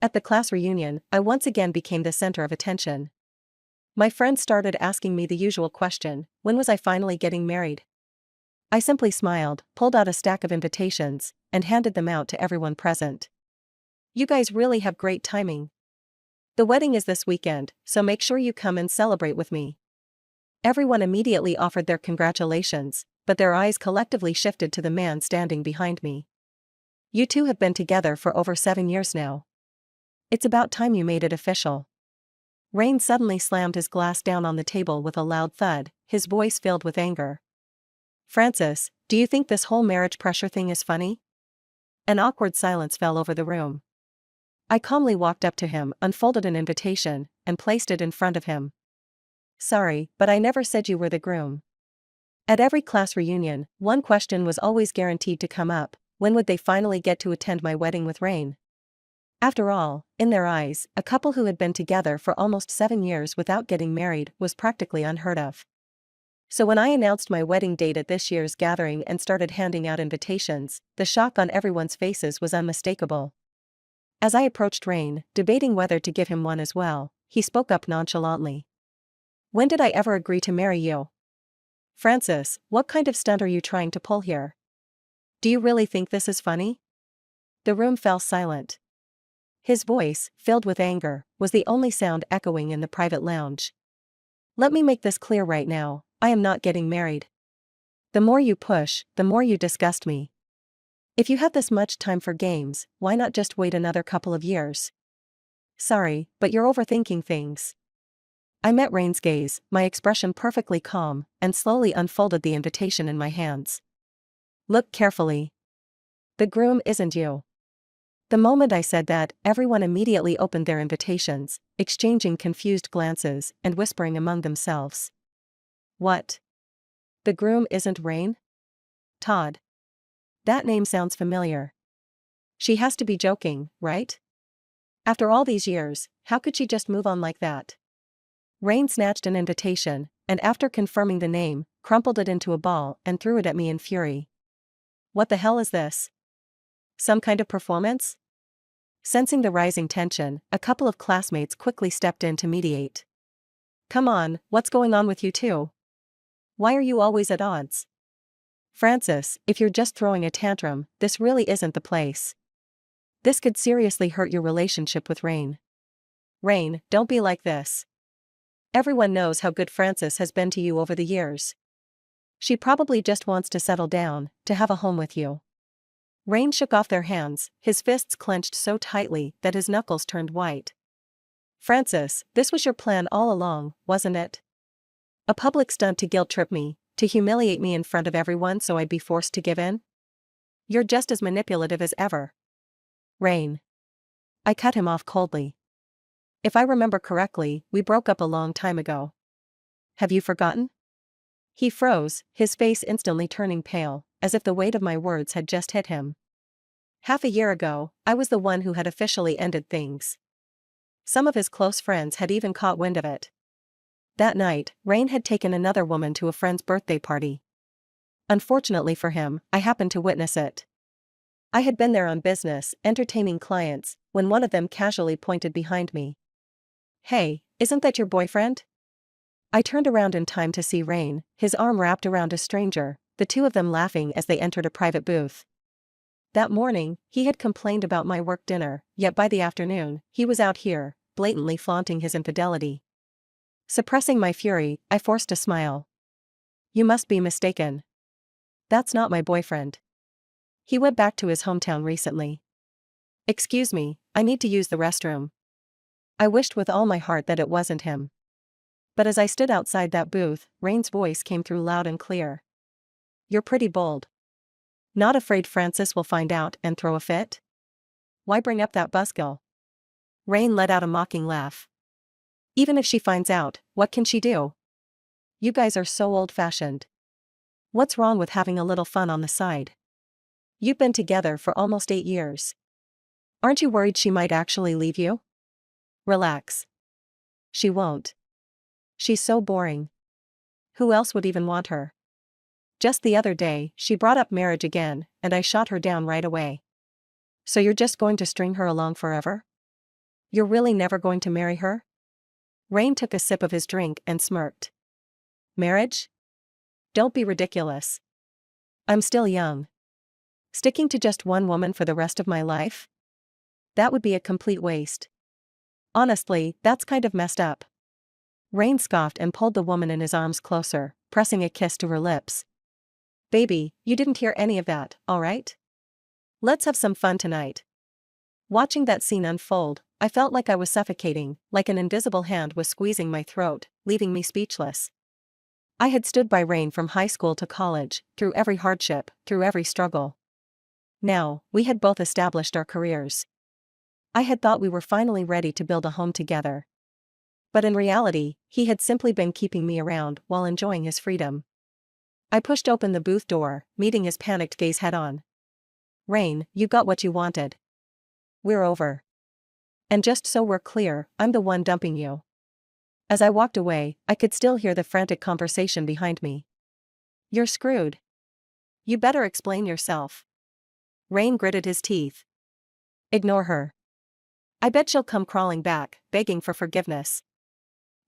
At the class reunion, I once again became the center of attention. My friends started asking me the usual question: when was I finally getting married? I simply smiled, pulled out a stack of invitations, and handed them out to everyone present. You guys really have great timing. The wedding is this weekend, so make sure you come and celebrate with me. Everyone immediately offered their congratulations, but their eyes collectively shifted to the man standing behind me. You two have been together for over 7 years now. It's about time you made it official. Rain suddenly slammed his glass down on the table with a loud thud, his voice filled with anger. Francis, do you think this whole marriage pressure thing is funny? An awkward silence fell over the room. I calmly walked up to him, unfolded an invitation, and placed it in front of him. Sorry, but I never said you were the groom. At every class reunion, one question was always guaranteed to come up: when would they finally get to attend my wedding with Rain? After all, in their eyes, a couple who had been together for almost 7 years without getting married was practically unheard of. So when I announced my wedding date at this year's gathering and started handing out invitations, the shock on everyone's faces was unmistakable. As I approached Rain, debating whether to give him one as well, he spoke up nonchalantly. When did I ever agree to marry you? Francis, what kind of stunt are you trying to pull here? Do you really think this is funny? The room fell silent. His voice, filled with anger, was the only sound echoing in the private lounge. Let me make this clear right now: I am not getting married. The more you push, the more you disgust me. If you have this much time for games, why not just wait another couple of years? Sorry, but you're overthinking things. I met Rain's gaze, my expression perfectly calm, and slowly unfolded the invitation in my hands. Look carefully. The groom isn't you. The moment I said that, everyone immediately opened their invitations, exchanging confused glances and whispering among themselves. What? The groom isn't Rain? Todd. That name sounds familiar. She has to be joking, right? After all these years, how could she just move on like that? Rain snatched an invitation, and after confirming the name, crumpled it into a ball and threw it at me in fury. What the hell is this? Some kind of performance? Sensing the rising tension, a couple of classmates quickly stepped in to mediate. Come on, what's going on with you two? Why are you always at odds? Francis, if you're just throwing a tantrum, this really isn't the place. This could seriously hurt your relationship with Rain. Rain, don't be like this. Everyone knows how good Francis has been to you over the years. She probably just wants to settle down, to have a home with you. Rain shook off their hands, his fists clenched so tightly that his knuckles turned white. Francis, this was your plan all along, wasn't it? A public stunt to guilt-trip me, to humiliate me in front of everyone so I'd be forced to give in? You're just as manipulative as ever. Rain. I cut him off coldly. If I remember correctly, we broke up a long time ago. Have you forgotten? He froze, his face instantly turning pale, as if the weight of my words had just hit him. Half a year ago, I was the one who had officially ended things. Some of his close friends had even caught wind of it. That night, Rain had taken another woman to a friend's birthday party. Unfortunately for him, I happened to witness it. I had been there on business, entertaining clients, when one of them casually pointed behind me. Hey, isn't that your boyfriend? I turned around in time to see Rain, his arm wrapped around a stranger, the two of them laughing as they entered a private booth. That morning, he had complained about my work dinner, yet by the afternoon, he was out here, blatantly flaunting his infidelity. Suppressing my fury, I forced a smile. You must be mistaken. That's not my boyfriend. He went back to his hometown recently. Excuse me, I need to use the restroom. I wished with all my heart that it wasn't him. But as I stood outside that booth, Rain's voice came through loud and clear. You're pretty bold. Not afraid Francis will find out and throw a fit? Why bring up that buzzkill? Rain let out a mocking laugh. Even if she finds out, what can she do? You guys are so old-fashioned. What's wrong with having a little fun on the side? You've been together for almost 8 years. Aren't you worried she might actually leave you? Relax. She won't. She's so boring. Who else would even want her? Just the other day, she brought up marriage again, and I shot her down right away. So you're just going to string her along forever? You're really never going to marry her? Rain took a sip of his drink and smirked. Marriage? Don't be ridiculous. I'm still young. Sticking to just one woman for the rest of my life? That would be a complete waste. Honestly, that's kind of messed up. Rain scoffed and pulled the woman in his arms closer, pressing a kiss to her lips. Baby, you didn't hear any of that, alright? Let's have some fun tonight. Watching that scene unfold, I felt like I was suffocating, like an invisible hand was squeezing my throat, leaving me speechless. I had stood by Rain from high school to college, through every hardship, through every struggle. Now, we had both established our careers. I had thought we were finally ready to build a home together. But in reality, he had simply been keeping me around while enjoying his freedom. I pushed open the booth door, meeting his panicked gaze head-on. Rain, you got what you wanted. We're over. And just so we're clear, I'm the one dumping you. As I walked away, I could still hear the frantic conversation behind me. You're screwed. You better explain yourself. Rain gritted his teeth. Ignore her. I bet she'll come crawling back, begging for forgiveness.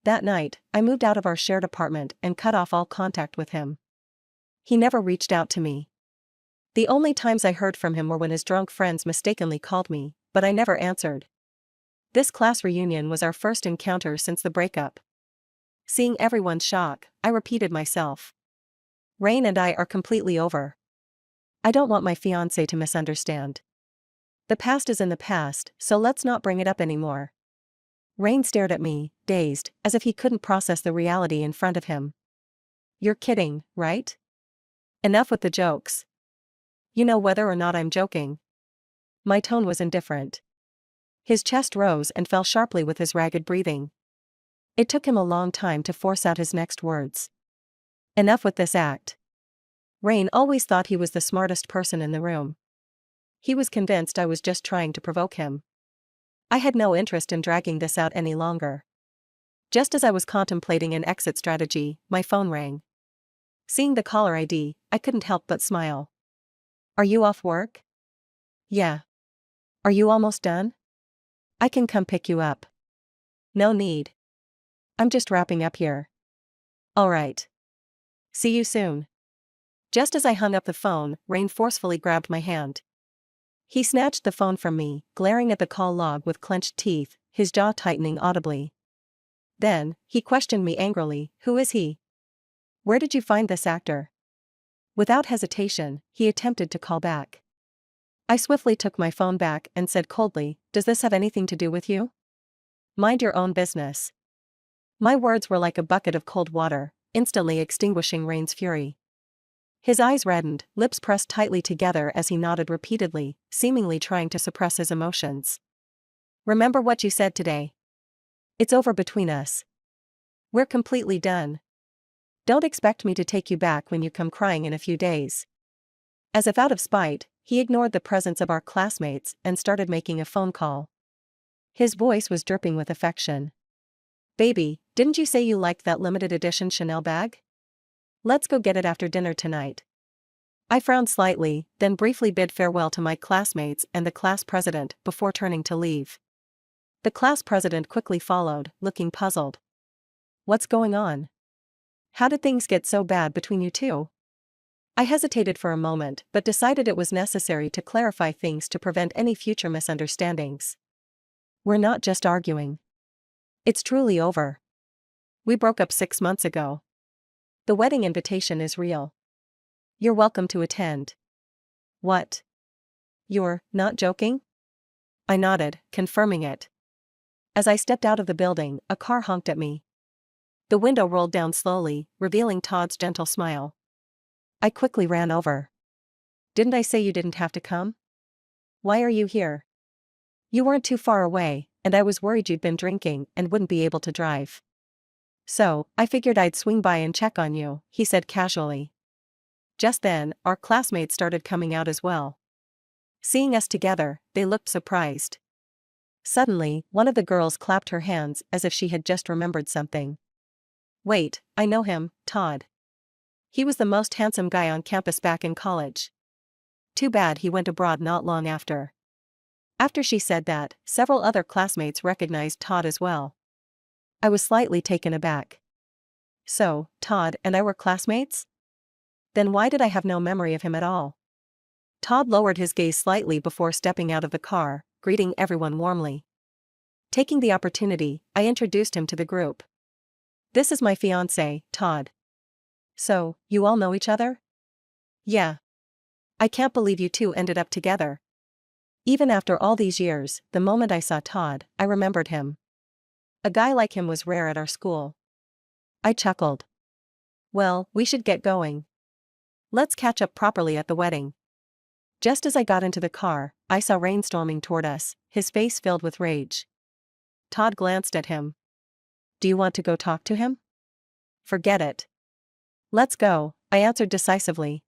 That night, I moved out of our shared apartment and cut off all contact with him. He never reached out to me. The only times I heard from him were when his drunk friends mistakenly called me, but I never answered. This class reunion was our first encounter since the breakup. Seeing everyone's shock, I repeated myself. Rain and I are completely over. I don't want my fiancé to misunderstand. The past is in the past, so let's not bring it up anymore. Rain stared at me, dazed, as if he couldn't process the reality in front of him. You're kidding, right? Enough with the jokes. You know whether or not I'm joking. My tone was indifferent. His chest rose and fell sharply with his ragged breathing. It took him a long time to force out his next words. Enough with this act. Rain always thought he was the smartest person in the room. He was convinced I was just trying to provoke him. I had no interest in dragging this out any longer. Just as I was contemplating an exit strategy, my phone rang. Seeing the caller ID, I couldn't help but smile. Are you off work? Yeah. Are you almost done? I can come pick you up. No need. I'm just wrapping up here. Alright. See you soon. Just as I hung up the phone, Rain forcefully grabbed my hand. He snatched the phone from me, glaring at the call log with clenched teeth, his jaw tightening audibly. Then, he questioned me angrily, who is he? Where did you find this actor? Without hesitation, he attempted to call back. I swiftly took my phone back and said coldly, does this have anything to do with you? Mind your own business. My words were like a bucket of cold water, instantly extinguishing Rain's fury. His eyes reddened, lips pressed tightly together as he nodded repeatedly, seemingly trying to suppress his emotions. Remember what you said today. It's over between us. We're completely done. Don't expect me to take you back when you come crying in a few days. As if out of spite, he ignored the presence of our classmates and started making a phone call. His voice was dripping with affection. Baby, didn't you say you liked that limited edition Chanel bag? Let's go get it after dinner tonight. I frowned slightly, then briefly bid farewell to my classmates and the class president before turning to leave. The class president quickly followed, looking puzzled. What's going on? How did things get so bad between you two? I hesitated for a moment but decided it was necessary to clarify things to prevent any future misunderstandings. We're not just arguing. It's truly over. We broke up 6 months ago. The wedding invitation is real. You're welcome to attend. What? You're not joking? I nodded, confirming it. As I stepped out of the building, a car honked at me. The window rolled down slowly, revealing Todd's gentle smile. I quickly ran over. Didn't I say you didn't have to come? Why are you here? You weren't too far away, and I was worried you'd been drinking and wouldn't be able to drive. So, I figured I'd swing by and check on you, he said casually. Just then, our classmates started coming out as well. Seeing us together, they looked surprised. Suddenly, one of the girls clapped her hands as if she had just remembered something. Wait, I know him, Todd. He was the most handsome guy on campus back in college. Too bad he went abroad not long after. After she said that, several other classmates recognized Todd as well. I was slightly taken aback. So, Todd and I were classmates? Then why did I have no memory of him at all? Todd lowered his gaze slightly before stepping out of the car, greeting everyone warmly. Taking the opportunity, I introduced him to the group. This is my fiancé, Todd. So, you all know each other? Yeah. I can't believe you two ended up together. Even after all these years, the moment I saw Todd, I remembered him. A guy like him was rare at our school. I chuckled. Well, we should get going. Let's catch up properly at the wedding. Just as I got into the car, I saw Rain storming toward us, his face filled with rage. Todd glanced at him. Do you want to go talk to him? Forget it. Let's go, I answered decisively.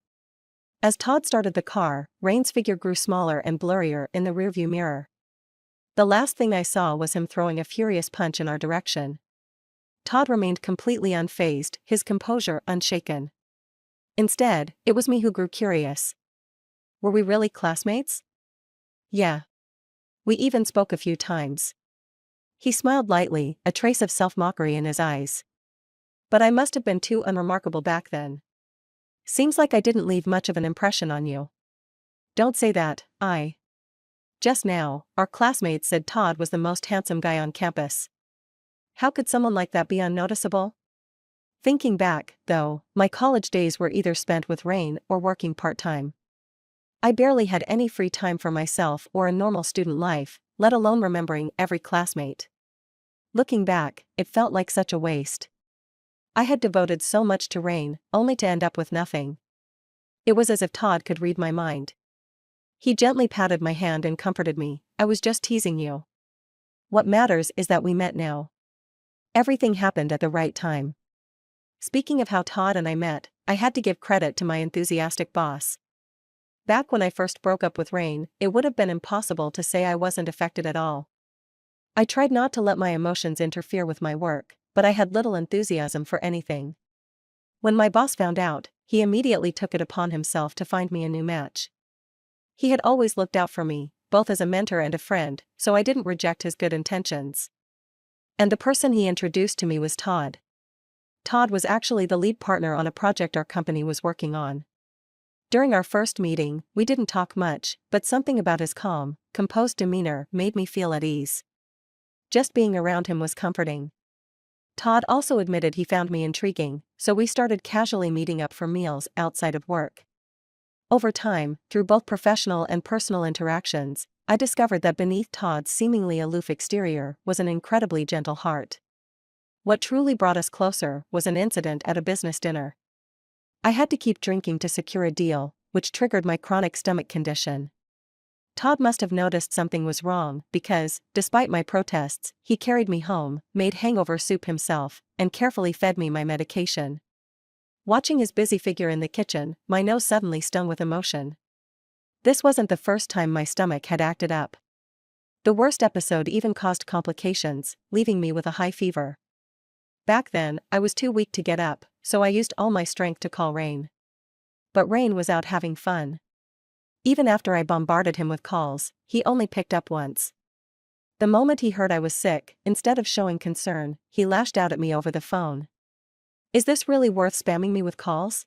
As Todd started the car, Rain's figure grew smaller and blurrier in the rearview mirror. The last thing I saw was him throwing a furious punch in our direction. Todd remained completely unfazed, his composure unshaken. Instead, it was me who grew curious. Were we really classmates? Yeah. We even spoke a few times. He smiled lightly, a trace of self-mockery in his eyes. But I must have been too unremarkable back then. Seems like I didn't leave much of an impression on you. Don't say that, Just now, our classmates said Todd was the most handsome guy on campus. How could someone like that be unnoticeable? Thinking back, though, my college days were either spent with Rain or working part-time. I barely had any free time for myself or a normal student life, let alone remembering every classmate. Looking back, it felt like such a waste. I had devoted so much to Rain, only to end up with nothing. It was as if Todd could read my mind. He gently patted my hand and comforted me. I was just teasing you. What matters is that we met now. Everything happened at the right time. Speaking of how Todd and I met, I had to give credit to my enthusiastic boss. Back when I first broke up with Rain, it would have been impossible to say I wasn't affected at all. I tried not to let my emotions interfere with my work, but I had little enthusiasm for anything. When my boss found out, he immediately took it upon himself to find me a new match. He had always looked out for me, both as a mentor and a friend, so I didn't reject his good intentions. And the person he introduced to me was Todd. Todd was actually the lead partner on a project our company was working on. During our first meeting, we didn't talk much, but something about his calm, composed demeanor made me feel at ease. Just being around him was comforting. Todd also admitted he found me intriguing, so we started casually meeting up for meals outside of work. Over time, through both professional and personal interactions, I discovered that beneath Todd's seemingly aloof exterior was an incredibly gentle heart. What truly brought us closer was an incident at a business dinner. I had to keep drinking to secure a deal, which triggered my chronic stomach condition. Todd must have noticed something was wrong because, despite my protests, he carried me home, made hangover soup himself, and carefully fed me my medication. Watching his busy figure in the kitchen, my nose suddenly stung with emotion. This wasn't the first time my stomach had acted up. The worst episode even caused complications, leaving me with a high fever. Back then, I was too weak to get up, so I used all my strength to call Rain. But Rain was out having fun. Even after I bombarded him with calls, he only picked up once. The moment he heard I was sick, instead of showing concern, he lashed out at me over the phone. Is this really worth spamming me with calls?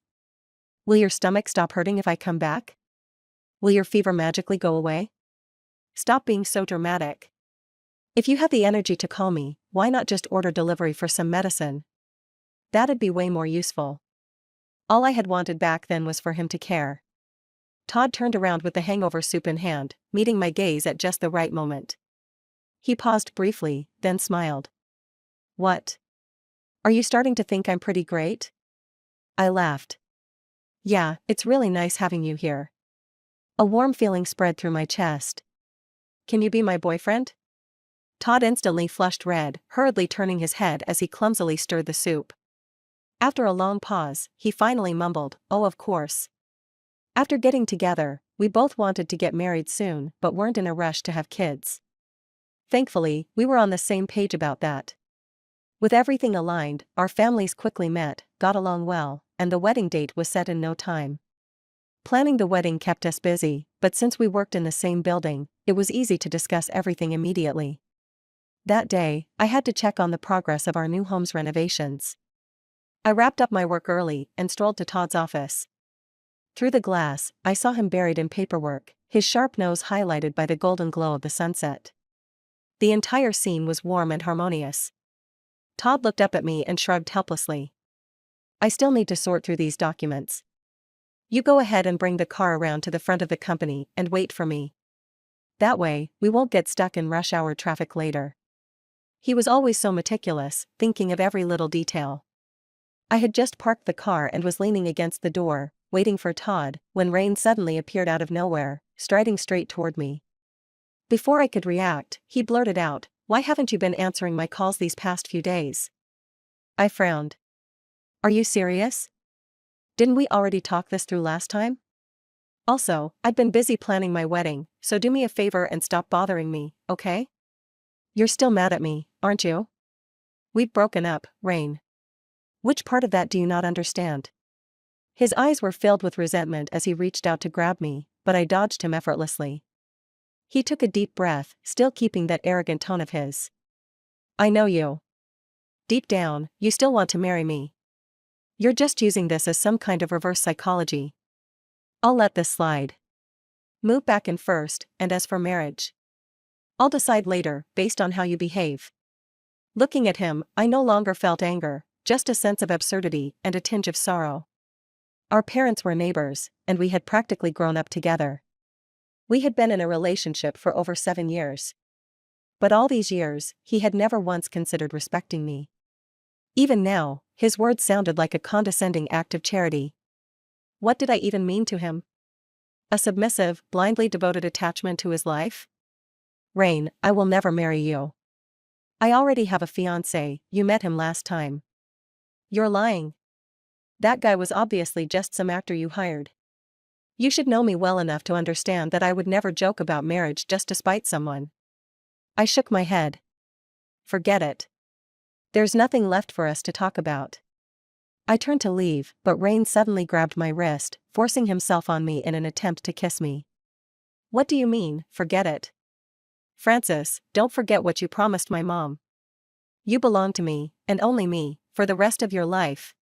Will your stomach stop hurting if I come back? Will your fever magically go away? Stop being so dramatic. If you have the energy to call me, why not just order delivery for some medicine? That'd be way more useful. All I had wanted back then was for him to care. Todd turned around with the hangover soup in hand, meeting my gaze at just the right moment. He paused briefly, then smiled. What? Are you starting to think I'm pretty great? I laughed. Yeah, it's really nice having you here. A warm feeling spread through my chest. Can you be my boyfriend? Todd instantly flushed red, hurriedly turning his head as he clumsily stirred the soup. After a long pause, he finally mumbled, "Oh, of course." After getting together, we both wanted to get married soon but weren't in a rush to have kids. Thankfully, we were on the same page about that. With everything aligned, our families quickly met, got along well, and the wedding date was set in no time. Planning the wedding kept us busy, but since we worked in the same building, it was easy to discuss everything immediately. That day, I had to check on the progress of our new home's renovations. I wrapped up my work early and strolled to Todd's office. Through the glass, I saw him buried in paperwork, his sharp nose highlighted by the golden glow of the sunset. The entire scene was warm and harmonious. Todd looked up at me and shrugged helplessly. I still need to sort through these documents. You go ahead and bring the car around to the front of the company and wait for me. That way, we won't get stuck in rush hour traffic later. He was always so meticulous, thinking of every little detail. I had just parked the car and was leaning against the door, waiting for Todd, when Rain suddenly appeared out of nowhere, striding straight toward me. Before I could react, he blurted out, "Why haven't you been answering my calls these past few days?" I frowned. Are you serious? Didn't we already talk this through last time? Also, I'd been busy planning my wedding, so do me a favor and stop bothering me, okay? You're still mad at me, aren't you? We've broken up, Rain. Which part of that do you not understand? His eyes were filled with resentment as he reached out to grab me, but I dodged him effortlessly. He took a deep breath, still keeping that arrogant tone of his. I know you. Deep down, you still want to marry me. You're just using this as some kind of reverse psychology. I'll let this slide. Move back in first, and as for marriage, I'll decide later, based on how you behave. Looking at him, I no longer felt anger, just a sense of absurdity and a tinge of sorrow. Our parents were neighbors, and we had practically grown up together. We had been in a relationship for over 7 years. But all these years, he had never once considered respecting me. Even now, his words sounded like a condescending act of charity. What did I even mean to him? A submissive, blindly devoted attachment to his life? Rain, I will never marry you. I already have a fiancé, you met him last time. You're lying. That guy was obviously just some actor you hired. You should know me well enough to understand that I would never joke about marriage just to spite someone. I shook my head. Forget it. There's nothing left for us to talk about. I turned to leave, but Rain suddenly grabbed my wrist, forcing himself on me in an attempt to kiss me. What do you mean, forget it? Francis, don't forget what you promised my mom. You belong to me, and only me, for the rest of your life.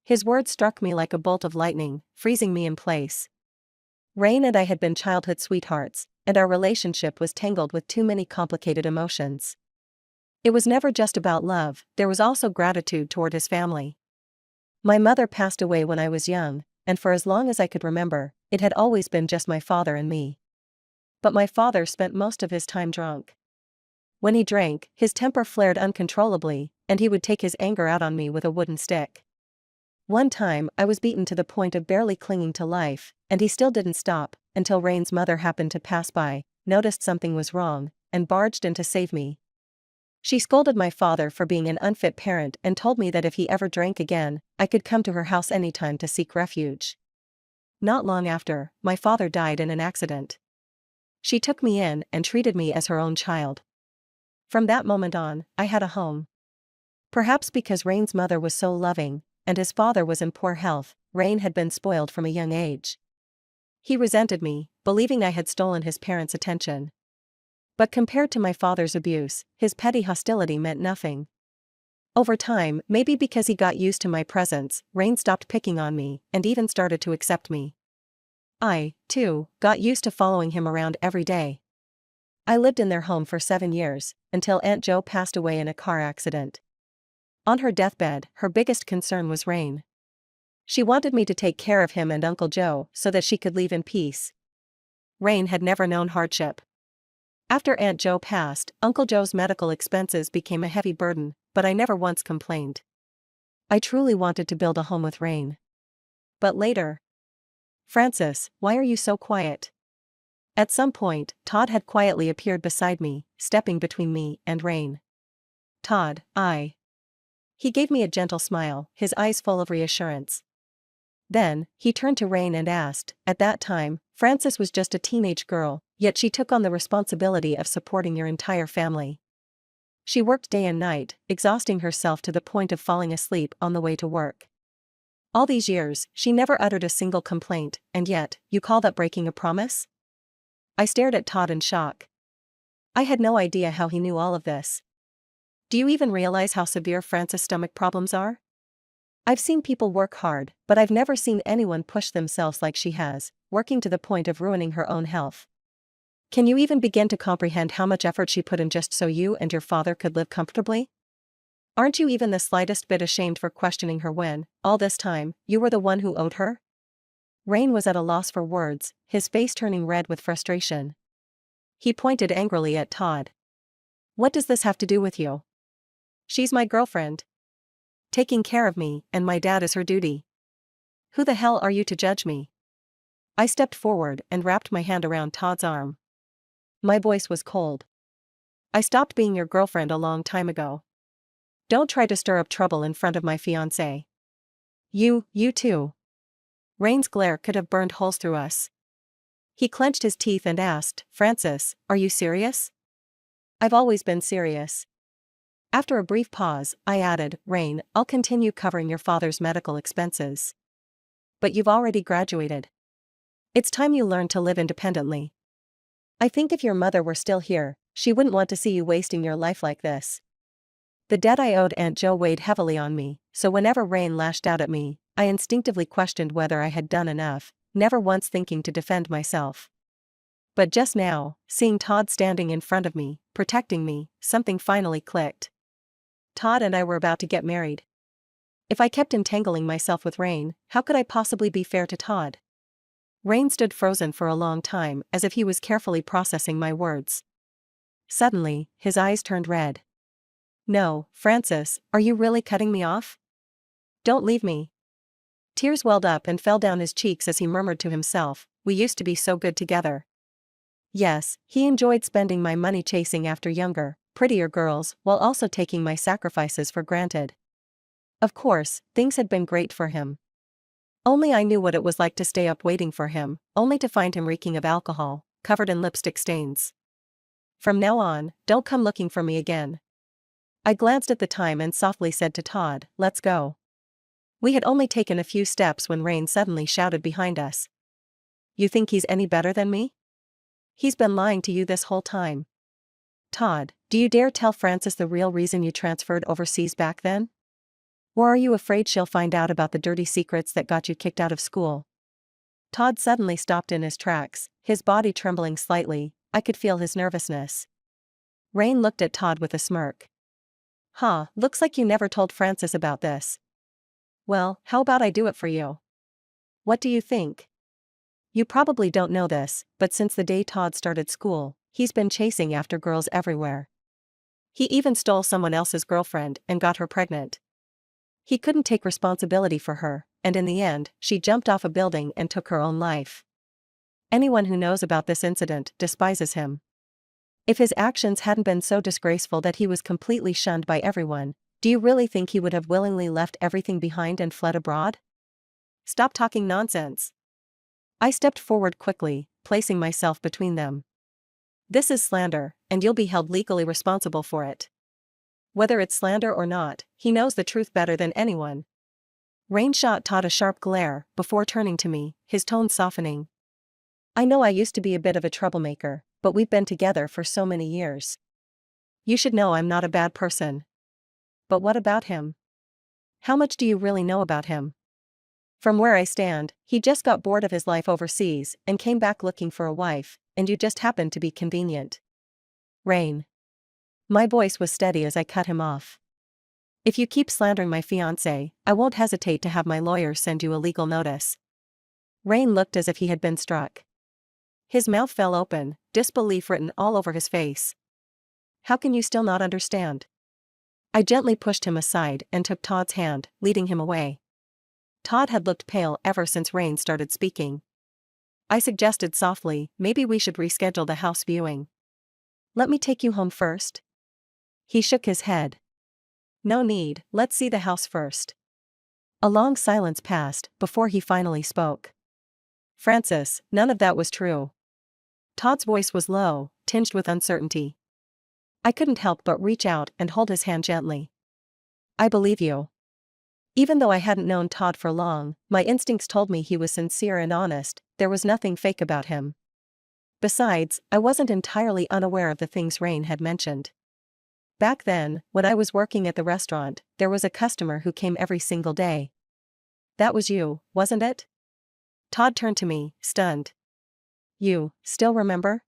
His words struck me like a bolt of lightning, freezing me in place. Rain and I had been childhood sweethearts, and our relationship was tangled with too many complicated emotions. It was never just about love, there was also gratitude toward his family. My mother passed away when I was young, and for as long as I could remember, it had always been just my father and me. But my father spent most of his time drunk. When he drank, his temper flared uncontrollably, and he would take his anger out on me with a wooden stick. One time, I was beaten to the point of barely clinging to life, and he still didn't stop, until Rain's mother happened to pass by, noticed something was wrong, and barged in to save me. She scolded my father for being an unfit parent and told me that if he ever drank again, I could come to her house anytime to seek refuge. Not long after, my father died in an accident. She took me in and treated me as her own child. From that moment on, I had a home. Perhaps because Rain's mother was so loving, and his father was in poor health, Rain had been spoiled from a young age. He resented me, believing I had stolen his parents' attention. But compared to my father's abuse, his petty hostility meant nothing. Over time, maybe because he got used to my presence, Rain stopped picking on me, and even started to accept me. I, too, got used to following him around every day. I lived in their home for 7 years, until Aunt Jo passed away in a car accident. On her deathbed, her biggest concern was Rain. She wanted me to take care of him and Uncle Joe so that she could leave in peace. Rain had never known hardship. After Aunt Jo passed, Uncle Joe's medical expenses became a heavy burden, but I never once complained. I truly wanted to build a home with Rain. But later. Francis, why are you so quiet? At some point, Todd had quietly appeared beside me, stepping between me and Rain. Todd, He gave me a gentle smile, his eyes full of reassurance. Then, he turned to Rain and asked, at that time, Frances was just a teenage girl, yet she took on the responsibility of supporting your entire family. She worked day and night, exhausting herself to the point of falling asleep on the way to work. All these years, she never uttered a single complaint, and yet, you call that breaking a promise? I stared at Todd in shock. I had no idea how he knew all of this. Do you even realize how severe Frances' stomach problems are? I've seen people work hard, but I've never seen anyone push themselves like she has, working to the point of ruining her own health. Can you even begin to comprehend how much effort she put in just so you and your father could live comfortably? Aren't you even the slightest bit ashamed for questioning her when, all this time, you were the one who owed her? Rain was at a loss for words, his face turning red with frustration. He pointed angrily at Todd. What does this have to do with you? She's my girlfriend. Taking care of me, and my dad is her duty. Who the hell are you to judge me? I stepped forward and wrapped my hand around Todd's arm. My voice was cold. I stopped being your girlfriend a long time ago. Don't try to stir up trouble in front of my fiancé. You too. Rain's glare could have burned holes through us. He clenched his teeth and asked, Frances, are you serious? I've always been serious. After a brief pause, I added, Rain, I'll continue covering your father's medical expenses. But you've already graduated. It's time you learned to live independently. I think if your mother were still here, she wouldn't want to see you wasting your life like this. The debt I owed Aunt Jo weighed heavily on me, so whenever Rain lashed out at me, I instinctively questioned whether I had done enough, never once thinking to defend myself. But just now, seeing Todd standing in front of me, protecting me, something finally clicked. Todd and I were about to get married. If I kept entangling myself with Rain, how could I possibly be fair to Todd? Rain stood frozen for a long time, as if he was carefully processing my words. Suddenly, his eyes turned red. No, Frances, are you really cutting me off? Don't leave me. Tears welled up and fell down his cheeks as he murmured to himself, we used to be so good together. Yes, he enjoyed spending my money chasing after younger, prettier girls, while also taking my sacrifices for granted. Of course, things had been great for him. Only I knew what it was like to stay up waiting for him, only to find him reeking of alcohol, covered in lipstick stains. From now on, don't come looking for me again. I glanced at the time and softly said to Todd, let's go. We had only taken a few steps when Rain suddenly shouted behind us. You think he's any better than me? He's been lying to you this whole time. Todd, do you dare tell Frances the real reason you transferred overseas back then? Or are you afraid she'll find out about the dirty secrets that got you kicked out of school? Todd suddenly stopped in his tracks, his body trembling slightly. I could feel his nervousness. Rain looked at Todd with a smirk. Looks like you never told Frances about this. Well, how about I do it for you? What do you think? You probably don't know this, but since the day Todd started school, he's been chasing after girls everywhere. He even stole someone else's girlfriend and got her pregnant. He couldn't take responsibility for her, and in the end, she jumped off a building and took her own life. Anyone who knows about this incident despises him. If his actions hadn't been so disgraceful that he was completely shunned by everyone, do you really think he would have willingly left everything behind and fled abroad? Stop talking nonsense. I stepped forward quickly, placing myself between them. This is slander, and you'll be held legally responsible for it. Whether it's slander or not, he knows the truth better than anyone. Rain shot Todd a sharp glare, before turning to me, his tone softening. I know I used to be a bit of a troublemaker, but we've been together for so many years. You should know I'm not a bad person. But what about him? How much do you really know about him? From where I stand, he just got bored of his life overseas and came back looking for a wife, and you just happened to be convenient. Rain. My voice was steady as I cut him off. If you keep slandering my fiancé, I won't hesitate to have my lawyer send you a legal notice. Rain looked as if he had been struck. His mouth fell open, disbelief written all over his face. How can you still not understand? I gently pushed him aside and took Todd's hand, leading him away. Todd had looked pale ever since Rain started speaking. I suggested softly, maybe we should reschedule the house viewing. Let me take you home first? He shook his head. No need, let's see the house first. A long silence passed before he finally spoke. Frances, none of that was true. Todd's voice was low, tinged with uncertainty. I couldn't help but reach out and hold his hand gently. I believe you. Even though I hadn't known Todd for long, my instincts told me he was sincere and honest, there was nothing fake about him. Besides, I wasn't entirely unaware of the things Rain had mentioned. Back then, when I was working at the restaurant, there was a customer who came every single day. That was you, wasn't it? Todd turned to me, stunned. You, still remember?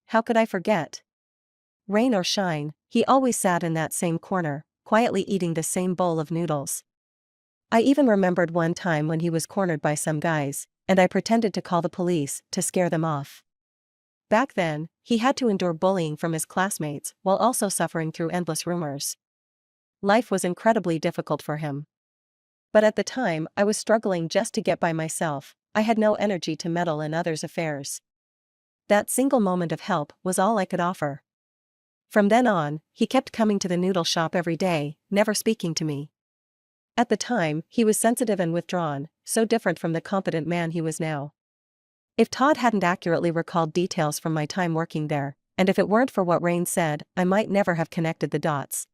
How could I forget? Rain or shine, he always sat in that same corner, quietly eating the same bowl of noodles. I even remembered one time when he was cornered by some guys, and I pretended to call the police to scare them off. Back then, he had to endure bullying from his classmates while also suffering through endless rumors. Life was incredibly difficult for him. But at the time, I was struggling just to get by myself. I had no energy to meddle in others' affairs. That single moment of help was all I could offer. From then on, he kept coming to the noodle shop every day, never speaking to me. At the time, he was sensitive and withdrawn, so different from the confident man he was now. If Todd hadn't accurately recalled details from my time working there, and if it weren't for what Rain said, I might never have connected the dots.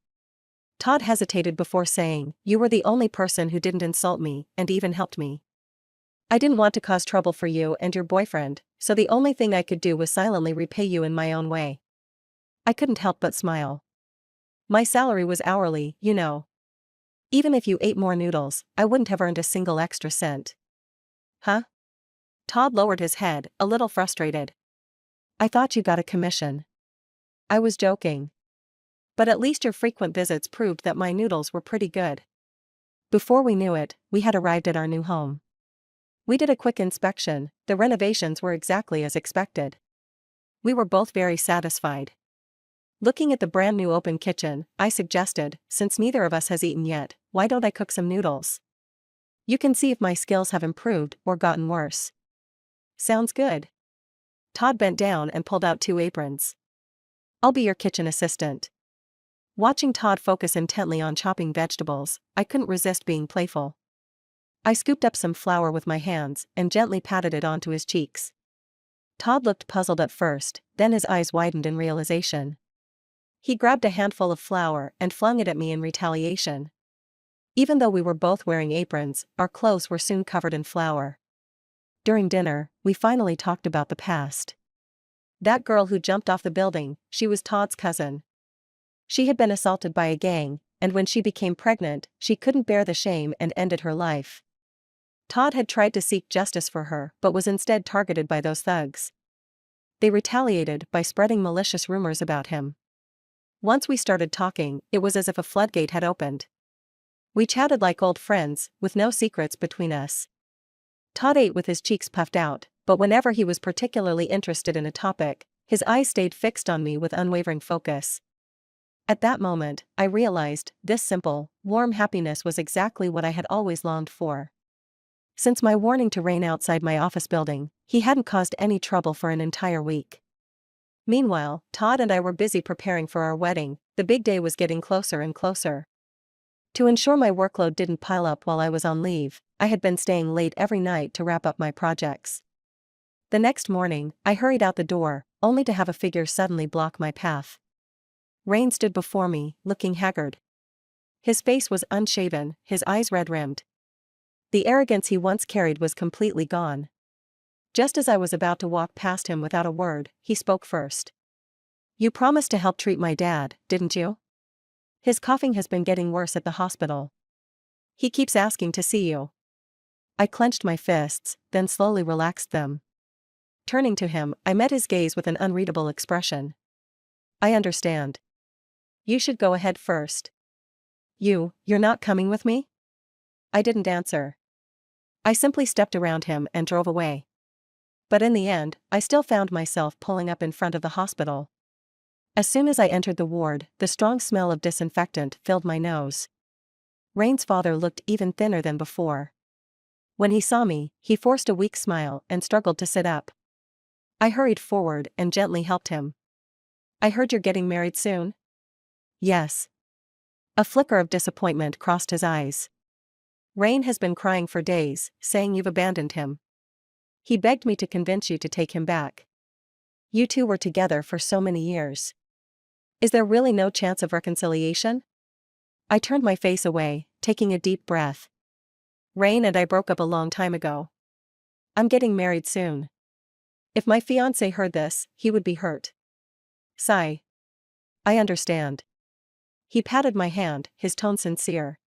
Todd hesitated before saying, "You were the only person who didn't insult me, and even helped me. I didn't want to cause trouble for you and your boyfriend, so the only thing I could do was silently repay you in my own way." I couldn't help but smile. My salary was hourly, you know. Even if you ate more noodles, I wouldn't have earned a single extra cent. Huh? Todd lowered his head, a little frustrated. I thought you got a commission. I was joking. But at least your frequent visits proved that my noodles were pretty good. Before we knew it, we had arrived at our new home. We did a quick inspection. The renovations were exactly as expected. We were both very satisfied. Looking at the brand new open kitchen, I suggested, since neither of us has eaten yet, why don't I cook some noodles? You can see if my skills have improved or gotten worse. Sounds good. Todd bent down and pulled out 2 aprons. I'll be your kitchen assistant. Watching Todd focus intently on chopping vegetables, I couldn't resist being playful. I scooped up some flour with my hands and gently patted it onto his cheeks. Todd looked puzzled at first, then his eyes widened in realization. He grabbed a handful of flour and flung it at me in retaliation. Even though we were both wearing aprons, our clothes were soon covered in flour. During dinner, we finally talked about the past. That girl who jumped off the building, she was Todd's cousin. She had been assaulted by a gang, and when she became pregnant, she couldn't bear the shame and ended her life. Todd had tried to seek justice for her but was instead targeted by those thugs. They retaliated by spreading malicious rumors about him. Once we started talking, it was as if a floodgate had opened. We chatted like old friends, with no secrets between us. Todd ate with his cheeks puffed out, but whenever he was particularly interested in a topic, his eyes stayed fixed on me with unwavering focus. At that moment, I realized, this simple, warm happiness was exactly what I had always longed for. Since my warning to Rain outside my office building, he hadn't caused any trouble for an entire week. Meanwhile, Todd and I were busy preparing for our wedding. The big day was getting closer and closer. To ensure my workload didn't pile up while I was on leave, I had been staying late every night to wrap up my projects. The next morning, I hurried out the door, only to have a figure suddenly block my path. Rain stood before me, looking haggard. His face was unshaven, his eyes red-rimmed. The arrogance he once carried was completely gone. Just as I was about to walk past him without a word, he spoke first. "You promised to help treat my dad, didn't you? His coughing has been getting worse at the hospital. He keeps asking to see you." I clenched my fists, then slowly relaxed them. Turning to him, I met his gaze with an unreadable expression. "I understand. You should go ahead first." You're not coming with me?" I didn't answer. I simply stepped around him and drove away. But in the end, I still found myself pulling up in front of the hospital. As soon as I entered the ward, the strong smell of disinfectant filled my nose. Rain's father looked even thinner than before. When he saw me, he forced a weak smile and struggled to sit up. I hurried forward and gently helped him. "I heard you're getting married soon?" "Yes." A flicker of disappointment crossed his eyes. "Rain has been crying for days, saying you've abandoned him. He begged me to convince you to take him back. You two were together for so many years. Is there really no chance of reconciliation?" I turned my face away, taking a deep breath. Rain and I broke up a long time ago. I'm getting married soon. If my fiancé heard this, he would be hurt. Sigh. I understand. He patted my hand, his tone sincere.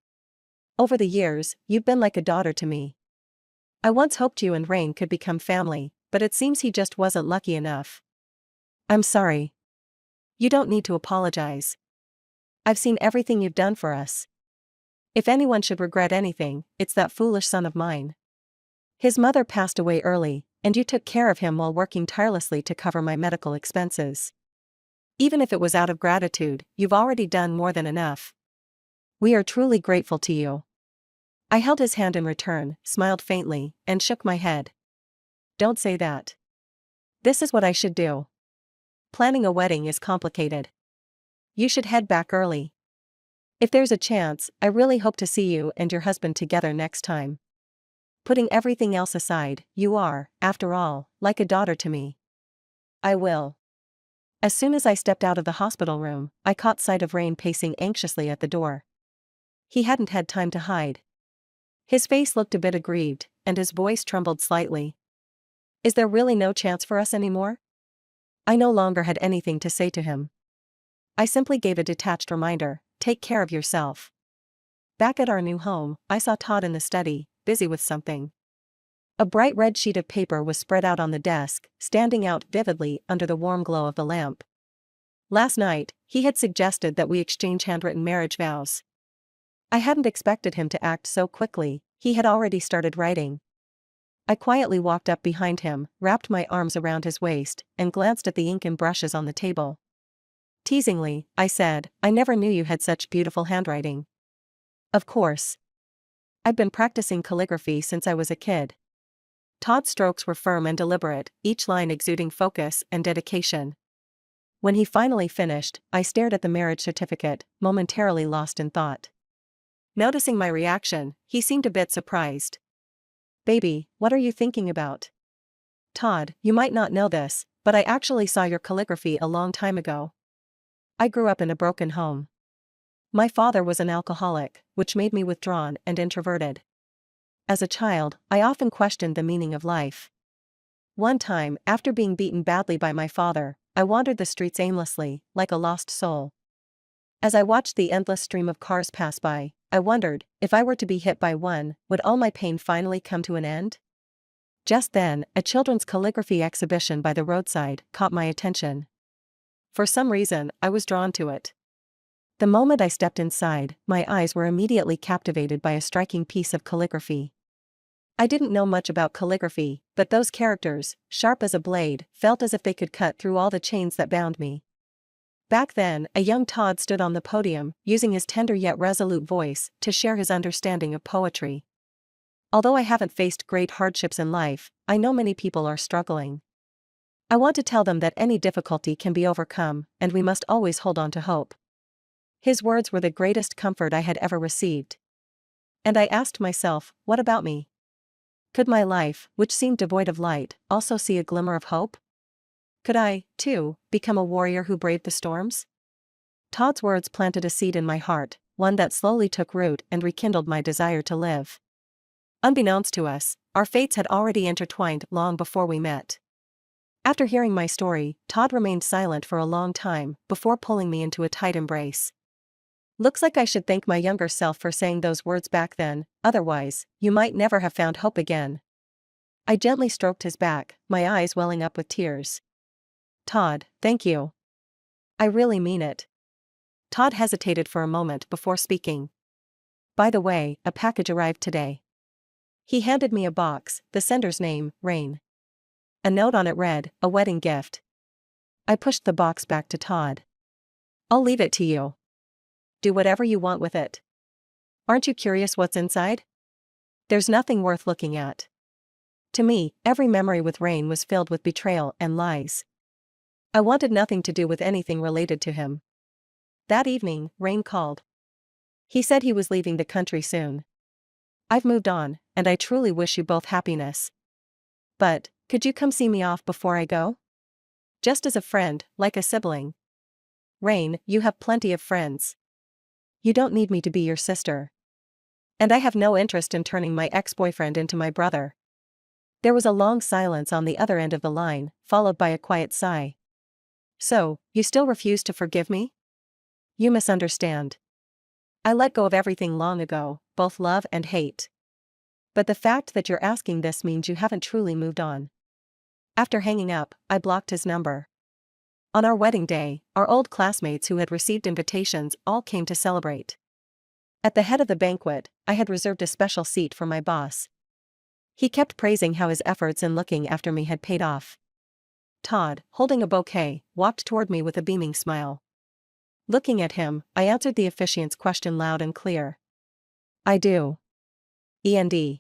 Over the years, you've been like a daughter to me. I once hoped you and Rain could become family, but it seems he just wasn't lucky enough. I'm sorry. You don't need to apologize. I've seen everything you've done for us. If anyone should regret anything, it's that foolish son of mine. His mother passed away early, and you took care of him while working tirelessly to cover my medical expenses. Even if it was out of gratitude, you've already done more than enough. We are truly grateful to you. I held his hand in return, smiled faintly, and shook my head. Don't say that. This is what I should do. Planning a wedding is complicated. You should head back early. If there's a chance, I really hope to see you and your husband together next time. Putting everything else aside, you are, after all, like a daughter to me. I will. As soon as I stepped out of the hospital room, I caught sight of Rain pacing anxiously at the door. He hadn't had time to hide. His face looked a bit aggrieved, and his voice trembled slightly. Is there really no chance for us anymore? I no longer had anything to say to him. I simply gave a detached reminder, take care of yourself. Back at our new home, I saw Todd in the study, busy with something. A bright red sheet of paper was spread out on the desk, standing out vividly under the warm glow of the lamp. Last night, he had suggested that we exchange handwritten marriage vows. I hadn't expected him to act so quickly, he had already started writing. I quietly walked up behind him, wrapped my arms around his waist, and glanced at the ink and brushes on the table. Teasingly, I said, I never knew you had such beautiful handwriting. Of course. I've been practicing calligraphy since I was a kid. Todd's strokes were firm and deliberate, each line exuding focus and dedication. When he finally finished, I stared at the marriage certificate, momentarily lost in thought. Noticing my reaction, he seemed a bit surprised. Baby, what are you thinking about? Todd, you might not know this, but I actually saw your calligraphy a long time ago. I grew up in a broken home. My father was an alcoholic, which made me withdrawn and introverted. As a child, I often questioned the meaning of life. One time, after being beaten badly by my father, I wandered the streets aimlessly, like a lost soul. As I watched the endless stream of cars pass by, I wondered, if I were to be hit by one, would all my pain finally come to an end? Just then, a children's calligraphy exhibition by the roadside caught my attention. For some reason, I was drawn to it. The moment I stepped inside, my eyes were immediately captivated by a striking piece of calligraphy. I didn't know much about calligraphy, but those characters, sharp as a blade, felt as if they could cut through all the chains that bound me. Back then, a young Todd stood on the podium, using his tender yet resolute voice to share his understanding of poetry. Although I haven't faced great hardships in life, I know many people are struggling. I want to tell them that any difficulty can be overcome, and we must always hold on to hope. His words were the greatest comfort I had ever received. And I asked myself, what about me? Could my life, which seemed devoid of light, also see a glimmer of hope? Could I, too, become a warrior who braved the storms? Todd's words planted a seed in my heart, one that slowly took root and rekindled my desire to live. Unbeknownst to us, our fates had already intertwined long before we met. After hearing my story, Todd remained silent for a long time before pulling me into a tight embrace. Looks like I should thank my younger self for saying those words back then, otherwise, you might never have found hope again. I gently stroked his back, my eyes welling up with tears. Todd, thank you. I really mean it. Todd hesitated for a moment before speaking. By the way, a package arrived today. He handed me a box, the sender's name, Rain. A note on it read, a wedding gift. I pushed the box back to Todd. I'll leave it to you. Do whatever you want with it. Aren't you curious what's inside? There's nothing worth looking at. To me, every memory with Rain was filled with betrayal and lies. I wanted nothing to do with anything related to him. That evening, Rain called. He said he was leaving the country soon. I've moved on, and I truly wish you both happiness. But, could you come see me off before I go? Just as a friend, like a sibling. Rain, you have plenty of friends. You don't need me to be your sister. And I have no interest in turning my ex-boyfriend into my brother. There was a long silence on the other end of the line, followed by a quiet sigh. So, you still refuse to forgive me? You misunderstand. I let go of everything long ago, both love and hate. But the fact that you're asking this means you haven't truly moved on. After hanging up, I blocked his number. On our wedding day, our old classmates who had received invitations all came to celebrate. At the head of the banquet, I had reserved a special seat for my boss. He kept praising how his efforts in looking after me had paid off. Todd, holding a bouquet, walked toward me with a beaming smile. Looking at him, I answered the officiant's question loud and clear. I do. END.